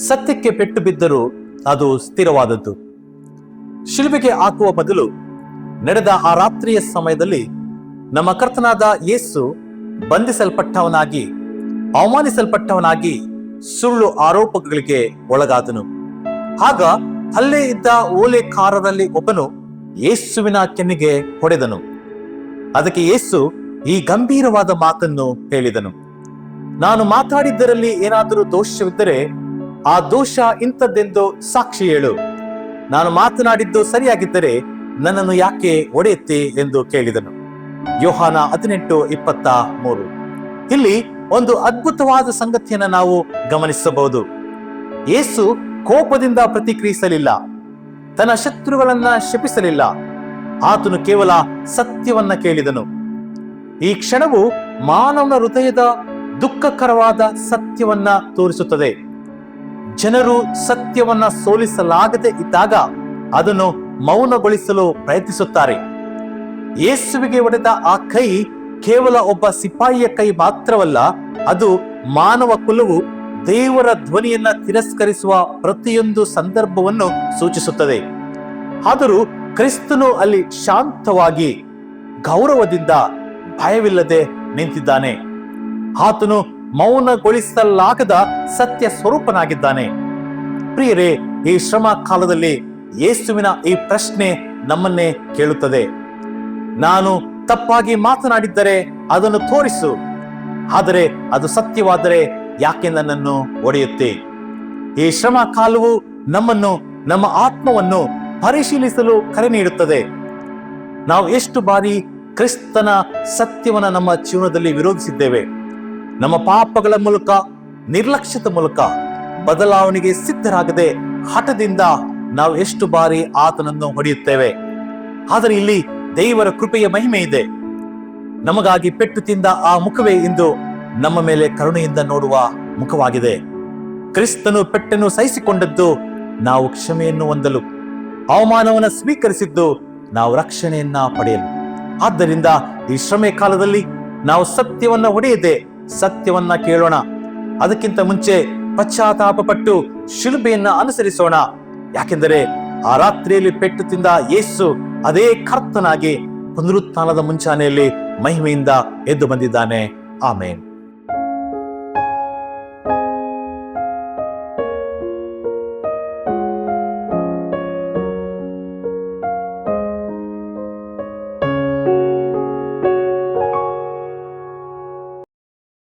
ಸತ್ಯಕ್ಕೆ ಪೆಟ್ಟು ಬಿದ್ದರೂ ಅದು ಸ್ಥಿರವಾದದ್ದು. ಶಿಲುಬೆಗೆ ಹಾಕುವ ಬದಲು ನಡೆದ ಆ ರಾತ್ರಿಯ ಸಮಯದಲ್ಲಿ ನಮ್ಮ ಕರ್ತನಾದ ಯೇಸು ಬಂಧಿಸಲ್ಪಟ್ಟವನಾಗಿ, ಅವಮಾನಿಸಲ್ಪಟ್ಟವನಾಗಿ ಸುಳ್ಳು ಆರೋಪಗಳಿಗೆ ಒಳಗಾದನು. ಆಗ ಅಲ್ಲೇ ಇದ್ದ ಓಲೆಕಾರರಲ್ಲಿ ಒಬ್ಬನು ಯೇಸುವಿನ ಕೆನ್ನೆಗೆ ಹೊಡೆದನು. ಅದಕ್ಕೆ ಯೇಸು ಈ ಗಂಭೀರವಾದ ಮಾತನ್ನು ಹೇಳಿದನು, ನಾನು ಮಾತಾಡಿದ್ದರಲ್ಲಿ ಏನಾದರೂ ದೋಷವಿದ್ದರೆ ಆ ದೋಷ ಇಂಥದ್ದೆಂದು ಸಾಕ್ಷಿ ಹೇಳು. ನಾನು ಮಾತನಾಡಿದ್ದು ಸರಿಯಾಗಿದ್ದರೆ ನನ್ನನ್ನು ಯಾಕೆ ಹೊಡೆಯುತ್ತೆ ಎಂದು ಕೇಳಿದನು. ಯೋಹಾನ 18:23. ಇಲ್ಲಿ ಒಂದು ಅದ್ಭುತವಾದ ಸಂಗತಿಯನ್ನು ನಾವು ಗಮನಿಸಬಹುದು. ಯೇಸು ಕೋಪದಿಂದ ಪ್ರತಿಕ್ರಿಯಿಸಲಿಲ್ಲ, ತನ್ನ ಶತ್ರುಗಳನ್ನ ಶಪಿಸಲಿಲ್ಲ. ಆತನು ಕೇವಲ ಸತ್ಯವನ್ನ ಕೇಳಿದನು. ಈ ಕ್ಷಣವು ಮಾನವನ ಹೃದಯದ ದುಃಖಕರವಾದ ಸತ್ಯವನ್ನ ತೋರಿಸುತ್ತದೆ. ಜನರು ಸತ್ಯವನ್ನ ಸೋಲಿಸಲಾಗದೆ ಇದ್ದಾಗ ಅದನ್ನು ಮೌನಗೊಳಿಸಲು ಪ್ರಯತ್ನಿಸುತ್ತಾರೆ. ಯೇಸುವಿಗೆ ಹೊಡೆದ ಆ ಕೈ ಕೇವಲ ಒಬ್ಬ ಸಿಪಾಯಿಯ ಕೈ ಮಾತ್ರವಲ್ಲ, ಅದು ಮಾನವ ಕುಲವು ದೇವರ ಧ್ವನಿಯನ್ನ ತಿರಸ್ಕರಿಸುವ ಪ್ರತಿಯೊಂದು ಸಂದರ್ಭವನ್ನು ಸೂಚಿಸುತ್ತದೆ. ಆದರೂ ಕ್ರಿಸ್ತನು ಅಲ್ಲಿ ಶಾಂತವಾಗಿ, ಗೌರವದಿಂದ, ಭಯವಿಲ್ಲದೆ ನಿಂತಿದ್ದಾನೆ. ಆತನು ಮೌನಗೊಳಿಸಲಾಗದ ಸತ್ಯ ಸ್ವರೂಪನಾಗಿದ್ದಾನೆ. ಪ್ರಿಯರೇ, ಈ ಶ್ರಮ ಕಾಲದಲ್ಲಿ ಯೇಸುವಿನ ಈ ಪ್ರಶ್ನೆ ನಮ್ಮನ್ನೇ ಕೇಳುತ್ತದೆ. ನಾನು ತಪ್ಪಾಗಿ ಮಾತನಾಡಿದ್ದರೆ ಅದನ್ನು ತೋರಿಸು, ಆದರೆ ಅದು ಸತ್ಯವಾದರೆ ಯಾಕೆ ನನ್ನನ್ನು ಹೊಡೆಯುತ್ತೆ? ಈ ಶ್ರಮ ಕಾಲವು ನಮ್ಮನ್ನು, ನಮ್ಮ ಆತ್ಮವನ್ನು ಪರಿಶೀಲಿಸಲು ಕರೆ ನೀಡುತ್ತದೆ. ನಾವು ಎಷ್ಟು ಬಾರಿ ಕ್ರಿಸ್ತನ ಸತ್ಯವನ್ನ ನಮ್ಮ ಜೀವನದಲ್ಲಿ ವಿರೋಧಿಸಿದ್ದೇವೆ? ನಮ್ಮ ಪಾಪಗಳ ಮೂಲಕ, ನಿರ್ಲಕ್ಷ್ಯದ ಮೂಲಕ, ಬದಲಾವಣೆಗೆ ಸಿದ್ಧರಾಗದೆ ಹಠದಿಂದ ನಾವು ಎಷ್ಟು ಬಾರಿ ಆತನನ್ನು ಹೊಡೆಯುತ್ತೇವೆ. ಆದರೆ ಇಲ್ಲಿ ದೇವರ ಕೃಪೆಯ ಮಹಿಮೆ ಇದೆ. ನಮಗಾಗಿ ಪೆಟ್ಟು ತಿಂದ ಆ ಮುಖವೇ ಇಂದು ನಮ್ಮ ಮೇಲೆ ಕರುಣೆಯಿಂದ ನೋಡುವ ಮುಖವಾಗಿದೆ. ಕ್ರಿಸ್ತನು ಪೆಟ್ಟನ್ನು ಸಹಿಸಿಕೊಂಡದ್ದು ನಾವು ಕ್ಷಮೆಯನ್ನು ಹೊಂದಲು, ಅವಮಾನವನ್ನು ಸ್ವೀಕರಿಸಿದ್ದು ನಾವು ರಕ್ಷಣೆಯನ್ನ ಪಡೆಯಲು. ಆದ್ದರಿಂದ ಈ ಶ್ರಮೆ ಕಾಲದಲ್ಲಿ ನಾವು ಸತ್ಯವನ್ನ ಹೊಡೆಯದೆ ಸತ್ಯವನ್ನ ಕೇಳೋಣ. ಅದಕ್ಕಿಂತ ಮುಂಚೆ ಪಶ್ಚಾತ್ತಾಪ ಪಟ್ಟು ಶಿಲುಬೆಯನ್ನ ಅನುಸರಿಸೋಣ. ಯಾಕೆಂದರೆ ಆ ರಾತ್ರಿಯಲ್ಲಿ ಪೆಟ್ಟು ತಿಂದ ಯೇಸು ಅದೇ ಕರ್ತನಾಗಿ ಪುನರುತ್ಥಾನದ ಮುಂಚಾನೆಯಲ್ಲಿ ಮಹಿಮೆಯಿಂದ ಎದ್ದು ಬಂದಿದ್ದಾನೆ. ಆಮೇನ್.